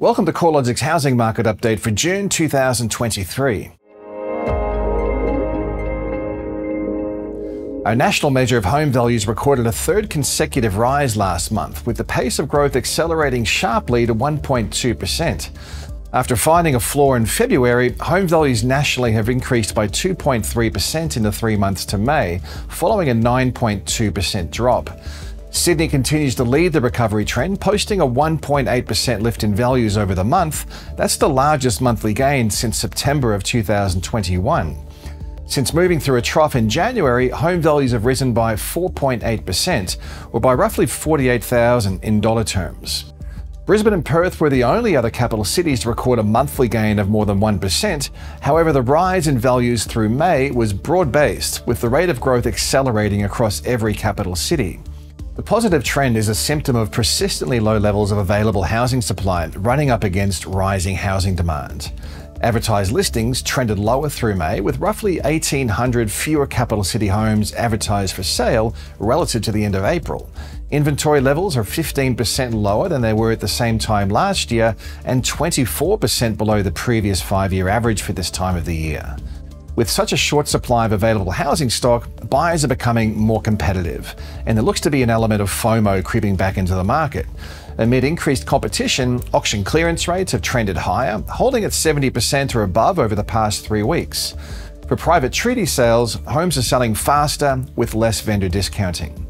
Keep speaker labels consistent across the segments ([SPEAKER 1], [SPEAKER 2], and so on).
[SPEAKER 1] Welcome to CoreLogic's housing market update for June 2023. Our national measure of home values recorded a third consecutive rise last month, with the pace of growth accelerating sharply to 1.2%. After finding a floor in February, home values nationally have increased by 2.3% in the 3 months to May, following a 9.2% drop. Sydney continues to lead the recovery trend, posting a 1.8% lift in values over the month. That's the largest monthly gain since September of 2021. Since moving through a trough in January, home values have risen by 4.8%, or by roughly $48,000 in dollar terms. Brisbane and Perth were the only other capital cities to record a monthly gain of more than 1%. However, the rise in values through May was broad-based, with the rate of growth accelerating across every capital city. The positive trend is a symptom of persistently low levels of available housing supply running up against rising housing demand. Advertised listings trended lower through May, with roughly 1,800 fewer capital city homes advertised for sale relative to the end of April. Inventory levels are 15% lower than they were at the same time last year and 24% below the previous 5-year average for this time of the year. With such a short supply of available housing stock, buyers are becoming more competitive, and there looks to be an element of FOMO creeping back into the market. Amid increased competition, auction clearance rates have trended higher, holding at 70% or above over the past 3 weeks. For private treaty sales, homes are selling faster with less vendor discounting.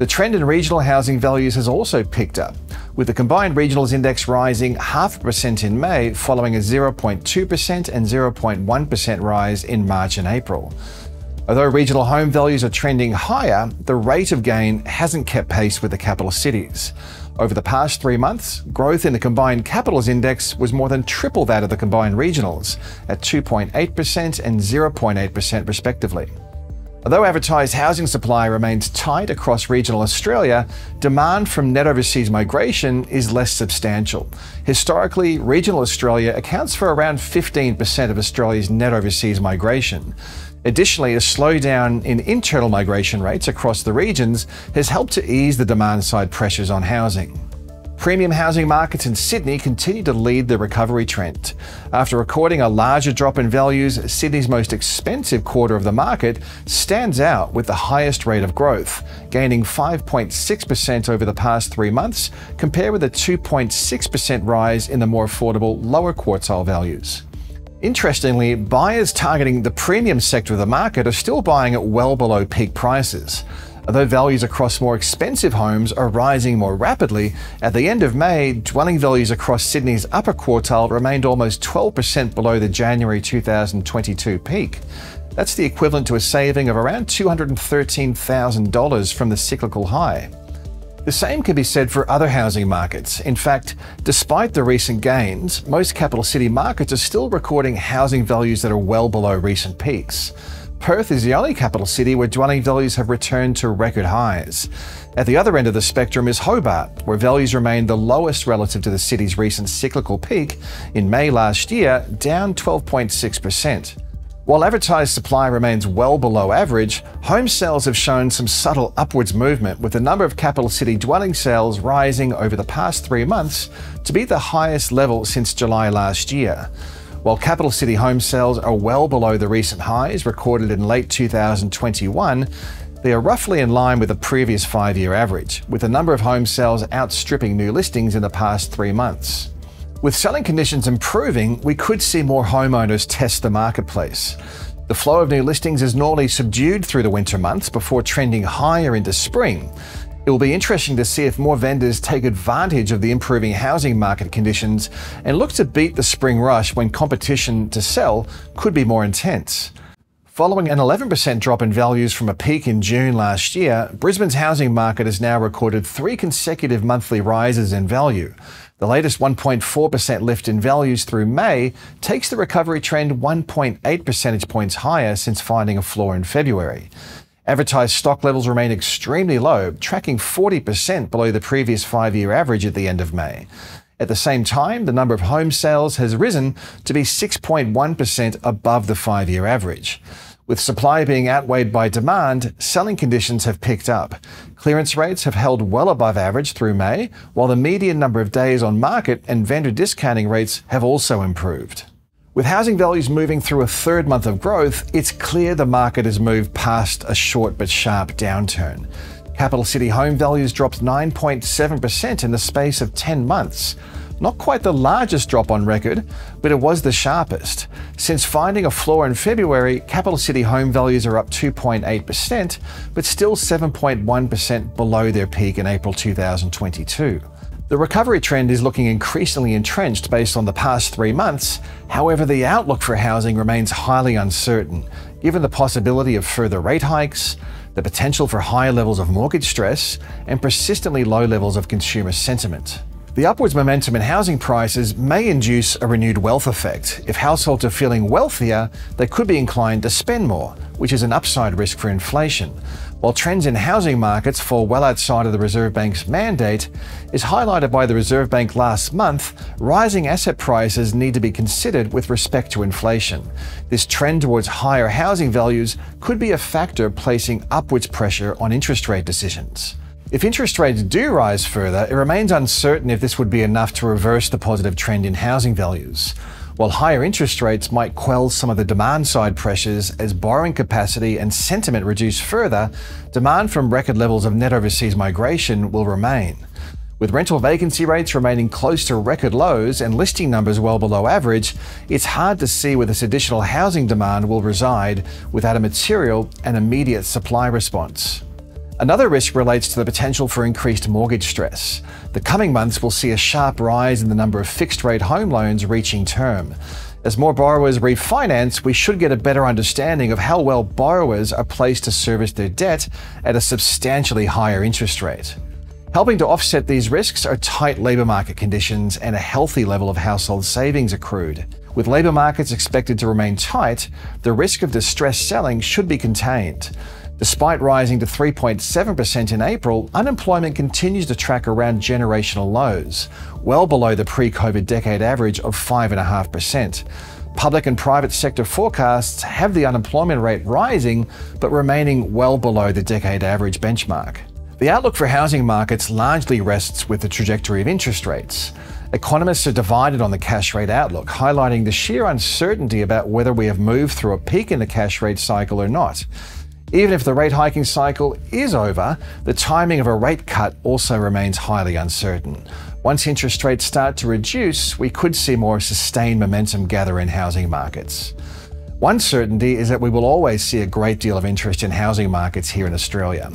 [SPEAKER 1] The trend in regional housing values has also picked up, with the combined regionals index rising 0.5% in May, following a 0.2% and 0.1% rise in March and April. Although regional home values are trending higher, the rate of gain hasn't kept pace with the capital cities. Over the past 3 months, growth in the combined capitals index was more than triple that of the combined regionals, at 2.8% and 0.8% respectively. Although advertised housing supply remains tight across regional Australia, demand from net overseas migration is less substantial. Historically, regional Australia accounts for around 15% of Australia's net overseas migration. Additionally, a slowdown in internal migration rates across the regions has helped to ease the demand-side pressures on housing. Premium housing markets in Sydney continue to lead the recovery trend. After recording a larger drop in values, Sydney's most expensive quarter of the market stands out with the highest rate of growth, gaining 5.6% over the past 3 months, compared with a 2.6% rise in the more affordable lower quartile values. Interestingly, buyers targeting the premium sector of the market are still buying at well below peak prices. Although values across more expensive homes are rising more rapidly, at the end of May, dwelling values across Sydney's upper quartile remained almost 12% below the January 2022 peak. That's the equivalent to a saving of around $213,000 from the cyclical high. The same can be said for other housing markets. In fact, despite the recent gains, most capital city markets are still recording housing values that are well below recent peaks. Perth is the only capital city where dwelling values have returned to record highs. At the other end of the spectrum is Hobart, where values remain the lowest relative to the city's recent cyclical peak in May last year, down 12.6%. While advertised supply remains well below average, home sales have shown some subtle upwards movement, with the number of capital city dwelling sales rising over the past 3 months to be the highest level since July last year. While capital city home sales are well below the recent highs recorded in late 2021, they are roughly in line with the previous 5-year average, with the number of home sales outstripping new listings in the past 3 months. With selling conditions improving, we could see more homeowners test the marketplace. The flow of new listings is normally subdued through the winter months before trending higher into spring. It will be interesting to see if more vendors take advantage of the improving housing market conditions and look to beat the spring rush when competition to sell could be more intense. Following an 11% drop in values from a peak in June last year, Brisbane's housing market has now recorded 3 consecutive monthly rises in value. The latest 1.4% lift in values through May takes the recovery trend 1.8 percentage points higher since finding a floor in February. Advertised stock levels remain extremely low, tracking 40% below the previous 5-year average at the end of May. At the same time, the number of home sales has risen to be 6.1% above the 5-year average. With supply being outweighed by demand, selling conditions have picked up. Clearance rates have held well above average through May, while the median number of days on market and vendor discounting rates have also improved. With housing values moving through a third month of growth, it's clear the market has moved past a short but sharp downturn. Capital city home values dropped 9.7% in the space of 10 months. Not quite the largest drop on record, but it was the sharpest. Since finding a floor in February, capital city home values are up 2.8%, but still 7.1% below their peak in April 2022. The recovery trend is looking increasingly entrenched based on the past 3 months. However, the outlook for housing remains highly uncertain, given the possibility of further rate hikes, the potential for higher levels of mortgage stress, and persistently low levels of consumer sentiment. The upwards momentum in housing prices may induce a renewed wealth effect. If households are feeling wealthier, they could be inclined to spend more, which is an upside risk for inflation. While trends in housing markets fall well outside of the Reserve Bank's mandate, is highlighted by the Reserve Bank last month, rising asset prices need to be considered with respect to inflation. This trend towards higher housing values could be a factor placing upwards pressure on interest rate decisions. If interest rates do rise further, it remains uncertain if this would be enough to reverse the positive trend in housing values. While higher interest rates might quell some of the demand-side pressures as borrowing capacity and sentiment reduce further, demand from record levels of net overseas migration will remain. With rental vacancy rates remaining close to record lows and listing numbers well below average, it's hard to see where this additional housing demand will reside without a material and immediate supply response. Another risk relates to the potential for increased mortgage stress. The coming months will see a sharp rise in the number of fixed-rate home loans reaching term. As more borrowers refinance, we should get a better understanding of how well borrowers are placed to service their debt at a substantially higher interest rate. Helping to offset these risks are tight labour market conditions and a healthy level of household savings accrued. With labour markets expected to remain tight, the risk of distressed selling should be contained. Despite rising to 3.7% in April, unemployment continues to track around generational lows, well below the pre-COVID decade average of 5.5%. Public and private sector forecasts have the unemployment rate rising, but remaining well below the decade average benchmark. The outlook for housing markets largely rests with the trajectory of interest rates. Economists are divided on the cash rate outlook, highlighting the sheer uncertainty about whether we have moved through a peak in the cash rate cycle or not. Even if the rate hiking cycle is over, the timing of a rate cut also remains highly uncertain. Once interest rates start to reduce, we could see more sustained momentum gather in housing markets. One certainty is that we will always see a great deal of interest in housing markets here in Australia.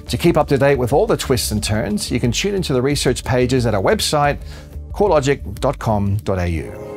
[SPEAKER 1] To keep up to date with all the twists and turns, you can tune into the research pages at our website, CoreLogic.com.au.